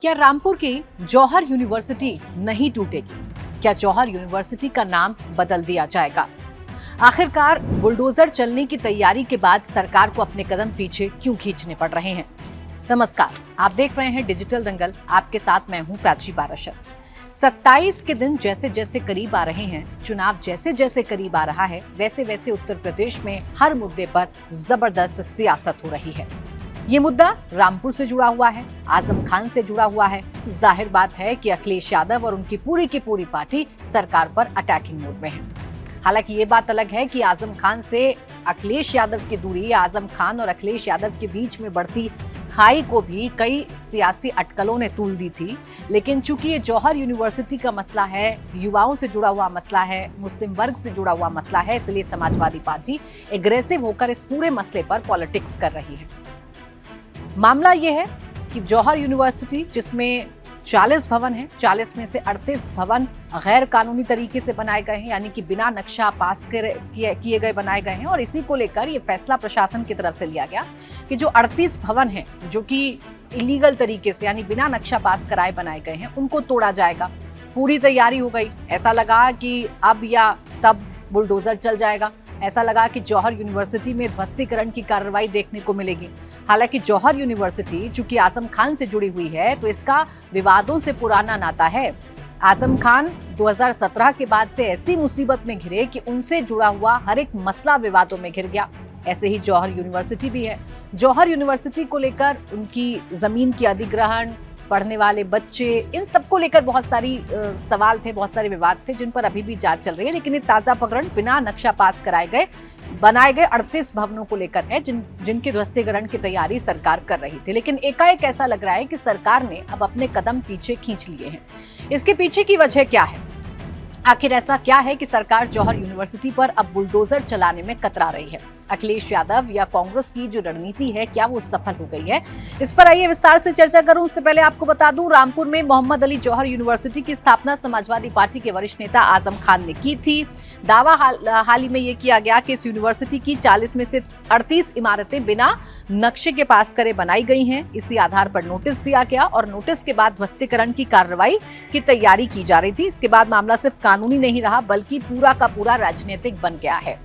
क्या रामपुर की जौहर यूनिवर्सिटी नहीं टूटेगी? क्या जौहर यूनिवर्सिटी का नाम बदल दिया जाएगा? आखिरकार बुलडोजर चलने की तैयारी के बाद सरकार को अपने कदम पीछे क्यों खींचने पड़ रहे हैं? नमस्कार, आप देख रहे हैं डिजिटल दंगल। आपके साथ मैं हूं प्राची पाराशर। 27 के दिन जैसे जैसे करीब आ रहे हैं, चुनाव जैसे जैसे करीब आ रहा है, वैसे वैसे उत्तर प्रदेश में हर मुद्दे पर जबरदस्त सियासत हो रही है। ये मुद्दा रामपुर से जुड़ा हुआ है, आजम खान से जुड़ा हुआ है। जाहिर बात है कि अखिलेश यादव और उनकी पूरी की पूरी पार्टी सरकार पर अटैकिंग मोड में है। हालांकि ये बात अलग है कि आजम खान से अखिलेश यादव की दूरी, आजम खान और अखिलेश यादव के बीच में बढ़ती खाई को भी कई सियासी अटकलों ने तूल दी थी। लेकिन चूंकि ये जौहर यूनिवर्सिटी का मसला है, युवाओं से जुड़ा हुआ मसला है, मुस्लिम वर्ग से जुड़ा हुआ मसला है, इसलिए समाजवादी पार्टी एग्रेसिव होकर इस पूरे मसले पर पॉलिटिक्स कर रही है। मामला यह है कि जौहर यूनिवर्सिटी, जिसमें 40 भवन हैं, 40 में से 38 भवन गैर कानूनी तरीके से बनाए गए हैं, यानी कि बिना नक्शा पास किए गए बनाए गए हैं। और इसी को लेकर ये फैसला प्रशासन की तरफ से लिया गया कि जो 38 भवन हैं जो कि इलीगल तरीके से यानी बिना नक्शा पास कराए बनाए गए हैं, उनको तोड़ा जाएगा। पूरी तैयारी हो गई। ऐसा लगा कि अब या तब बुलडोजर चल जाएगा। ऐसा लगा कि जौहर यूनिवर्सिटी में ध्वस्तीकरण की कार्रवाई देखने को मिलेगी। हालांकि जौहर यूनिवर्सिटी चूंकि आजम खान से जुड़ी हुई है, तो इसका विवादों से पुराना नाता है। आजम खान 2017 के बाद से ऐसी मुसीबत में घिरे कि उनसे जुड़ा हुआ हर एक मसला विवादों में घिर गया। ऐसे ही जौहर यूनिवर्सिटी भी है। जौहर यूनिवर्सिटी को लेकर उनकी जमीन की अधिग्रहण, पढ़ने वाले बच्चे, इन सबको लेकर बहुत सारी सवाल थे, बहुत सारे विवाद थे, जिन पर अभी भी जांच चल रही है। लेकिन ये ताजा प्रकरण बिना नक्शा पास कराए गए बनाए गए 38 भवनों को लेकर है, जिनके ध्वस्तीकरण की तैयारी सरकार कर रही थी। लेकिन एकाएक ऐसा लग रहा है कि सरकार ने अब अपने कदम पीछे खींच लिए हैं। इसके पीछे की वजह क्या है? आखिर ऐसा क्या है कि सरकार जौहर यूनिवर्सिटी पर अब बुलडोजर चलाने में कतरा रही है? अखिलेश यादव या कांग्रेस की जो रणनीति है, क्या वो सफल हो गई है? इस पर आइए विस्तार से चर्चा करूं। उससे पहले आपको बता दूं, रामपुर में मोहम्मद अली जौहर यूनिवर्सिटी की स्थापना समाजवादी पार्टी के वरिष्ठ नेता आजम खान ने की थी। दावा हाल ही में यह किया गया कि इस यूनिवर्सिटी की 40 में से 38 इमारतें बिना नक्शे के पास करे बनाई गई हैं। इसी आधार पर नोटिस दिया गया और नोटिस के बाद ध्वस्तीकरण की कार्रवाई की तैयारी की जा रही थी। इसके बाद मामला सिर्फ कानूनी नहीं रहा, बल्कि पूरा का पूरा राजनीतिक बन गया है।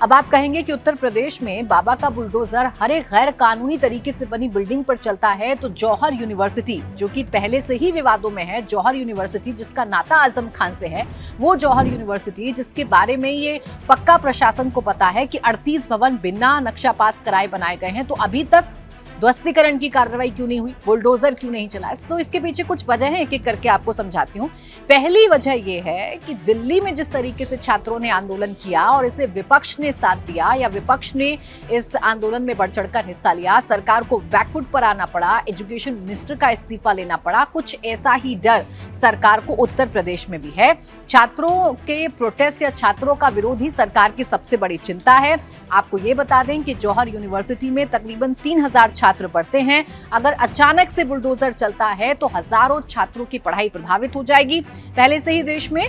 अब आप कहेंगे कि उत्तर प्रदेश में बाबा का बुलडोजर हर एक गैर कानूनी तरीके से बनी बिल्डिंग पर चलता है, तो जौहर यूनिवर्सिटी, जो कि पहले से ही विवादों में है, जौहर यूनिवर्सिटी जिसका नाता आजम खान से है, वो जौहर यूनिवर्सिटी जिसके बारे में ये पक्का प्रशासन को पता है कि 38 भवन बिना नक्शा पास कराए बनाए गए हैं, तो अभी तक ध्वस्तीकरण की कार्रवाई क्यों नहीं हुई, बुलडोजर क्यों नहीं चला? तो इसके पीछे कुछ वजह है, एक एक करके आपको समझाती हूँ। पहली वजह यह है कि दिल्ली में जिस तरीके से छात्रों ने आंदोलन किया और इसे विपक्ष ने साथ दिया, या विपक्ष ने इस आंदोलन में बढ़ चढ़कर हिस्सा लिया, सरकार को बैकफुट पर आना पड़ा, एजुकेशन मिनिस्टर का इस्तीफा लेना पड़ा, कुछ ऐसा ही डर सरकार को उत्तर प्रदेश में भी है। छात्रों के प्रोटेस्ट या छात्रों का विरोध ही सरकार की सबसे बड़ी चिंता है। आपको ये बता दें कि जौहर यूनिवर्सिटी में तकरीबन 3000 छात्र पढ़ते हैं। अगर अचानक से बुलडोजर चलता है तो हजारों छात्रों की पढ़ाई प्रभावित हो जाएगी। पहले से ही देश में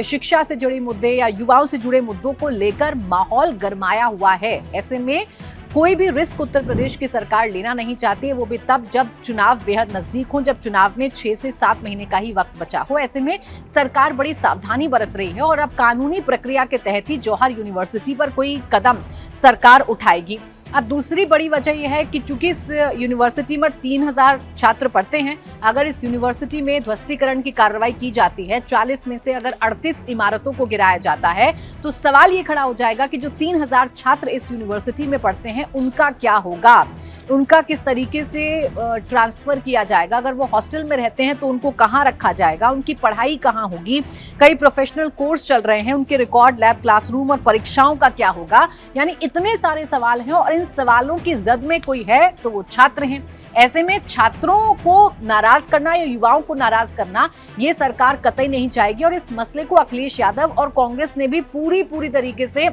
शिक्षा से जुड़े मुद्दे या युवाओं से जुड़े मुद्दों को लेकर माहौल गरमाया हुआ है। ऐसे में कोई भी रिस्क उत्तर प्रदेश की सरकार लेना नहीं चाहती है, वो भी तब जब चुनाव बेहद नजदीक हो, जब चुनाव में 6 से 7 महीने का ही वक्त बचा हो। ऐसे में सरकार बड़ी सावधानी बरत रही है और अब कानूनी प्रक्रिया के तहत ही जौहर यूनिवर्सिटी पर कोई कदम सरकार उठाएगी। अब दूसरी बड़ी वजह यह है कि चूंकि इस यूनिवर्सिटी में 3000 छात्र पढ़ते हैं, अगर इस यूनिवर्सिटी में ध्वस्तीकरण की कार्रवाई की जाती है, 40 में से अगर 38 इमारतों को गिराया जाता है, तो सवाल ये खड़ा हो जाएगा कि जो 3000 छात्र इस यूनिवर्सिटी में पढ़ते हैं, उनका क्या होगा, उनका किस तरीके से ट्रांसफर किया जाएगा। अगर वो हॉस्टल में रहते हैं तो उनको कहाँ रखा जाएगा, उनकी पढ़ाई कहाँ होगी। कई प्रोफेशनल कोर्स चल रहे हैं, उनके रिकॉर्ड लैब, क्लासरूम और परीक्षाओं का क्या होगा। यानी इतने सारे सवाल हैं और इन सवालों की जद में कोई है तो वो छात्र हैं। ऐसे में छात्रों को नाराज करना या युवाओं को नाराज करना, ये सरकार कतई नहीं चाहेगी। और इस मसले को अखिलेश यादव और कांग्रेस ने भी पूरी तरीके से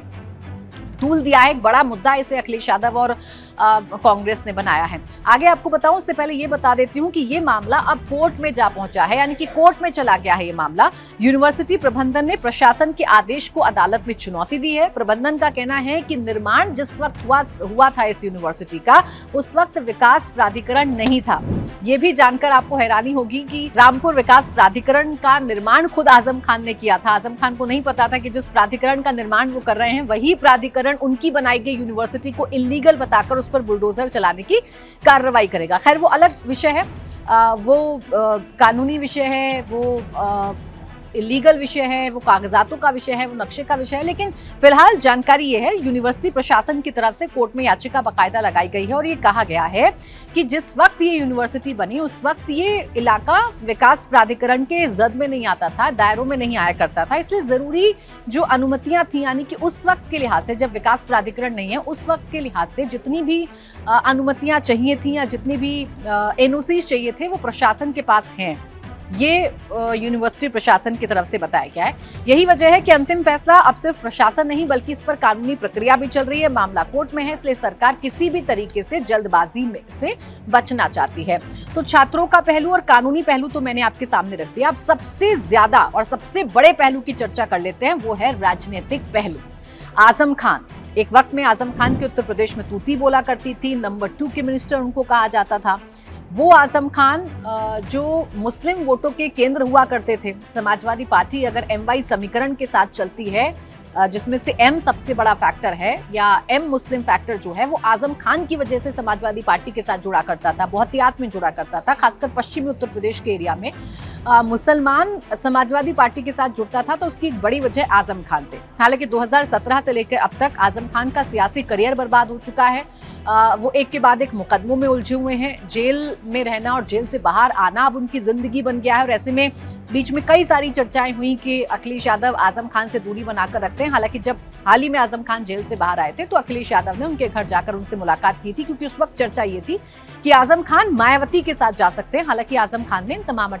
तूल दिया है। एक बड़ा मुद्दा इसे अखिलेश यादव और कांग्रेस ने बनाया है। आगे आपको बताऊं, उससे पहले ये बता देती हूं कि ये मामला अब कोर्ट में जा पहुंचा है, यानी कि कोर्ट में चला गया है ये मामला। यूनिवर्सिटी प्रबंधन ने प्रशासन के आदेश को अदालत में चुनौती दी है। प्रबंधन का कहना है कि निर्माण जिस वक्त हुआ था इस यूनिवर्सिटी का, उस वक्त विकास प्राधिकरण नहीं था। ये भी जानकर आपको हैरानी होगी कि रामपुर विकास प्राधिकरण का निर्माण खुद आजम खान ने किया था। आजम खान को नहीं पता था कि जिस प्राधिकरण का निर्माण वो कर रहे हैं वही प्राधिकरण उनकी बनाई गई यूनिवर्सिटी को इल्लीगल बताकर उस पर बुलडोजर चलाने की कार्रवाई करेगा। खैर, वो अलग विषय है, वो कानूनी विषय है, वो इलीगल विषय है, वो कागजातों का विषय है, वो नक्शे का विषय है। लेकिन फिलहाल जानकारी ये है, यूनिवर्सिटी प्रशासन की तरफ से कोर्ट में याचिका बाकायदा लगाई गई है और ये कहा गया है कि जिस वक्त ये यूनिवर्सिटी बनी उस वक्त ये इलाका विकास प्राधिकरण के जद में नहीं आता था, दायरों में नहीं आया करता था। इसलिए जरूरी जो अनुमतियां थी, यानी कि उस वक्त के लिहाज से जब विकास प्राधिकरण नहीं है, उस वक्त के लिहाज से जितनी भी अनुमतियां चाहिए थी या जितनी भी एनओसी चाहिए थे, वो प्रशासन के पास हैं। ये यूनिवर्सिटी प्रशासन की तरफ से बताया गया है। यही वजह है कि अंतिम फैसला अब सिर्फ प्रशासन नहीं बल्कि इस पर कानूनी प्रक्रिया भी चल रही है। मामला कोर्ट में है, इसलिए सरकार किसी भी तरीके से जल्दबाजी में से बचना चाहती है। तो छात्रों का पहलू और कानूनी पहलू तो मैंने आपके सामने रख दिया। अब सबसे ज्यादा और सबसे बड़े पहलू की चर्चा कर लेते हैं, वो है राजनीतिक पहलू। आजम खान, एक वक्त में आजम खान के उत्तर प्रदेश में तूती बोला करती थी, नंबर 2 के मिनिस्टर उनको कहा जाता था। वो आजम खान जो मुस्लिम वोटों के केंद्र हुआ करते थे। समाजवादी पार्टी अगर MY समीकरण के साथ चलती है, जिसमें से M सबसे बड़ा फैक्टर है या M मुस्लिम फैक्टर जो है, वो आजम खान की वजह से समाजवादी पार्टी के साथ जुड़ा करता था, बहुतियात में जुड़ा करता था। खासकर पश्चिमी उत्तर प्रदेश के एरिया में मुसलमान समाजवादी पार्टी के साथ जुड़ता था, तो उसकी एक बड़ी वजह आजम खान थे। हालांकि 2017 से लेकर अब तक आजम खान का सियासी करियर बर्बाद हो चुका है। वो एक के बाद एक मुकदमों में उलझे हुए हैं। जेल में रहना और जेल से बाहर आना अब उनकी जिंदगी बन गया है। और ऐसे में बीच में कई सारी चर्चाएं हुई कि अखिलेश यादव आजम खान से दूरी बनाकर रखते हैं। हालांकि जब हाल ही में आजम खान जेल से बाहर आए थे तो अखिलेश यादव ने उनके घर जाकर उनसे मुलाकात की थी, क्योंकि उस वक्त चर्चा ये थी कि आजम खान मायावती के साथ जा सकते हैं। हालांकि आजम खान ने इन तमाम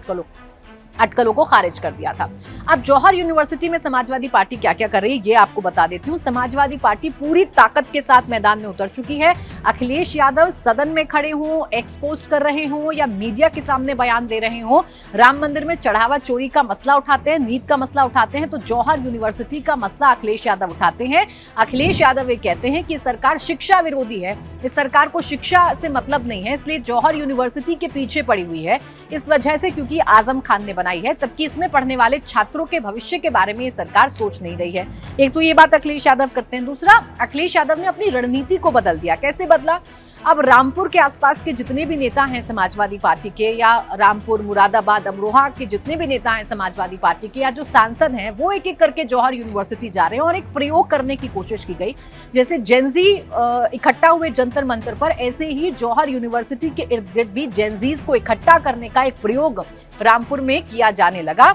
अटकलों को खारिज कर दिया था। अब जौहर यूनिवर्सिटी में समाजवादी पार्टी क्या क्या कर रही है ये आपको बता देती हूँ। समाजवादी पार्टी पूरी ताकत के साथ मैदान में उतर चुकी है। अखिलेश यादव सदन में खड़े हों, एक्सपोज कर रहे हों या मीडिया के सामने बयान दे रहे हों, राम मंदिर में चढ़ावा चोरी का मसला उठाते हैं, नीट का मसला उठाते हैं, तो जौहर यूनिवर्सिटी का मसला अखिलेश यादव उठाते हैं। अखिलेश यादव ये कहते हैं कि सरकार शिक्षा विरोधी है, इस सरकार को शिक्षा से मतलब नहीं है, इसलिए जौहर यूनिवर्सिटी के पीछे पड़ी हुई है इस वजह से, क्योंकि आजम खान ने बनाई है, जबकि इसमें पढ़ने वाले छात्रों के भविष्य के बारे में ये सरकार सोच नहीं रही है। एक तो ये बात अखिलेश यादव करते हैं। दूसरा, अखिलेश यादव ने अपनी रणनीति को बदल दिया। कैसे बदला? अब रामपुर के आसपास के जितने भी नेता हैं समाजवादी पार्टी के, या रामपुर, मुरादाबाद, अमरोहा के जितने भी नेता हैं समाजवादी पार्टी के, या जो सांसद हैं, वो एक एक करके जौहर यूनिवर्सिटी जा रहे हैं और एक प्रयोग करने की कोशिश की गई। जैसे जेंजी इकट्ठा हुए जंतर मंतर पर, ऐसे ही जौहर यूनिवर्सिटी के इर्द गिर्द भी जेंजीज को इकट्ठा करने का एक प्रयोग रामपुर में किया जाने लगा,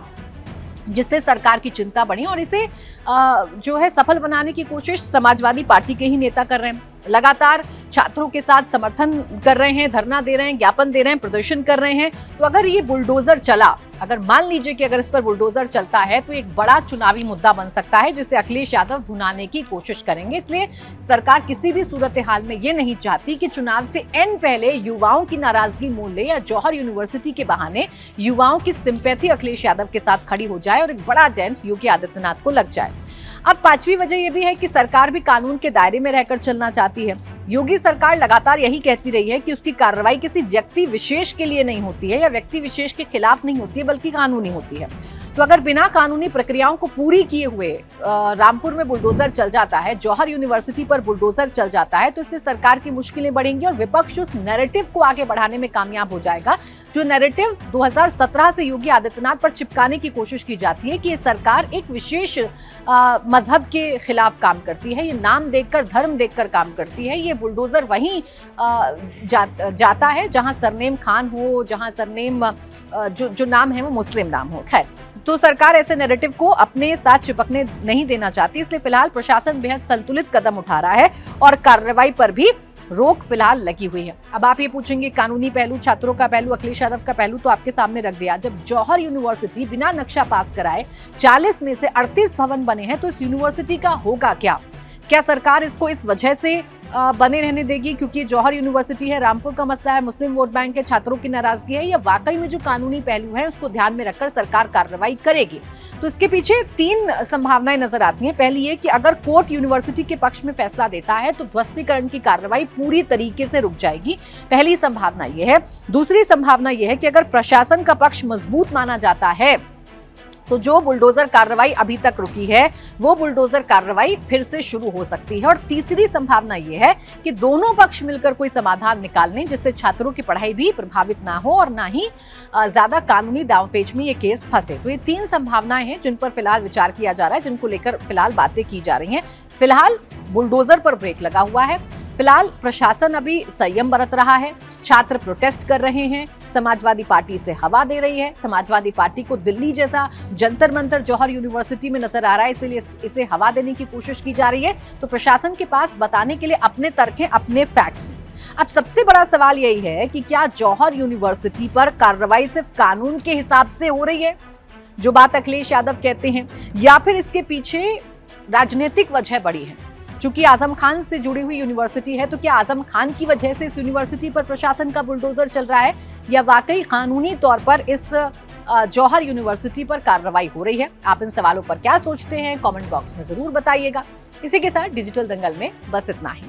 जिससे सरकार की चिंता बढ़ी और इसे जो है सफल बनाने की कोशिश समाजवादी पार्टी के ही नेता कर रहे हैं। लगातार छात्रों के साथ समर्थन कर रहे हैं, धरना दे रहे हैं, ज्ञापन दे रहे हैं, प्रदर्शन कर रहे हैं। तो अगर ये बुलडोजर चला, अगर मान लीजिए कि अगर इस पर बुलडोजर चलता है तो एक बड़ा चुनावी मुद्दा बन सकता है, जिसे अखिलेश यादव भुनाने की कोशिश करेंगे। इसलिए सरकार किसी भी सूरत हाल में ये नहीं चाहती कि चुनाव से एन पहले युवाओं की नाराजगी मोल ले या जौहर यूनिवर्सिटी के बहाने युवाओं की सिंपैथी अखिलेश यादव के साथ खड़ी हो जाए और एक बड़ा डेंट योगी आदित्यनाथ को लग जाए। अब पांचवी वजह यह भी है कि सरकार भी कानून के दायरे में रहकर चलना चाहती है। योगी सरकार लगातार यही कहती रही है कि उसकी कार्रवाई किसी व्यक्ति विशेष के लिए नहीं होती है या व्यक्ति विशेष के खिलाफ नहीं होती है, बल्कि कानूनी होती है। तो अगर बिना कानूनी प्रक्रियाओं को पूरी किए हुए रामपुर में बुलडोजर चल जाता है, जौहर यूनिवर्सिटी पर बुलडोजर चल जाता है, तो इससे सरकार की मुश्किलें बढ़ेंगी और विपक्ष उस नैरेटिव को आगे बढ़ाने में कामयाब हो जाएगा, जो नैरेटिव 2017 से योगी आदित्यनाथ पर चिपकाने की कोशिश की जाती है कि ये सरकार एक विशेष मजहब के खिलाफ काम करती है, ये नाम देखकर, धर्म देखकर काम करती है। ये बुलडोजर वहीं जाता है जहां सरनेम खान हो, जहां सरनेम जो नाम है वो मुस्लिम नाम हो। खैर, तो सरकार ऐसे नैरेटिव को अपने साथ चिपकने नहीं देना चाहती, इसलिए फिलहाल प्रशासन बेहद संतुलित कदम उठा रहा है और कार्रवाई पर भी रोक फिलहाल लगी हुई है। अब आप ये पूछेंगे कानूनी पहलू, छात्रों का पहलू, अखिलेश यादव का पहलू तो आपके सामने रख दिया। जब जौहर यूनिवर्सिटी बिना नक्शा पास कराए 40 में से 38 भवन बने हैं, तो इस यूनिवर्सिटी का होगा क्या? क्या सरकार इसको इस वजह से बने रहने देगी क्योंकि जौहर यूनिवर्सिटी है, रामपुर का मसला है, मुस्लिम वोट बैंक है, छात्रों की नाराजगी है, या वाकई में जो कानूनी पहलू है उसको ध्यान में रखकर सरकार कार्रवाई करेगी? तो इसके पीछे 3 संभावनाएं नजर आती हैं। पहली ये कि अगर कोर्ट यूनिवर्सिटी के पक्ष में फैसला देता है तो ध्वस्तीकरण की कार्रवाई पूरी तरीके से रुक जाएगी। पहली संभावना यह है। दूसरी संभावना यह है कि अगर प्रशासन का पक्ष मजबूत माना जाता है तो जो बुलडोजर कार्रवाई अभी तक रुकी है वो बुलडोजर कार्रवाई फिर से शुरू हो सकती है। और तीसरी संभावना यह है कि दोनों पक्ष मिलकर कोई समाधान निकाल लें जिससे छात्रों की पढ़ाई भी प्रभावित ना हो और ना ही ज्यादा कानूनी दांवपेच में ये केस फंसे। तो ये 3 संभावनाएं हैं जिन पर फिलहाल विचार किया जा रहा है, जिनको लेकर फिलहाल बातें की जा रही हैं। फिलहाल बुलडोजर पर ब्रेक लगा हुआ है। फिलहाल प्रशासन अभी संयम बरत रहा है, छात्र प्रोटेस्ट कर रहे हैं, समाजवादी पार्टी से हवा दे रही है। समाजवादी पार्टी को दिल्ली जैसा जंतर मंतर जौहर यूनिवर्सिटी में नजर आ रहा है, इसलिए इसे हवा देने की कोशिश की जा रही है। तो प्रशासन के पास बताने के लिए अपने तर्क हैं, अपने फैक्ट्स हैं। अब सबसे बड़ा सवाल यही है कि क्या जौहर यूनिवर्सिटी पर कार्रवाई सिर्फ कानून के हिसाब से हो रही है, जो बात अखिलेश यादव कहते हैं, या फिर इसके पीछे राजनीतिक वजह बड़ी है? चूंकि आजम खान से जुड़ी हुई यूनिवर्सिटी है, तो क्या आजम खान की वजह से इस यूनिवर्सिटी पर प्रशासन का बुलडोजर चल रहा है, या वाकई कानूनी तौर पर इस जौहर यूनिवर्सिटी पर कार्रवाई हो रही है? आप इन सवालों पर क्या सोचते हैं? कमेंट बॉक्स में जरूर बताइएगा। इसी के साथ डिजिटल दंगल में बस इतना ही।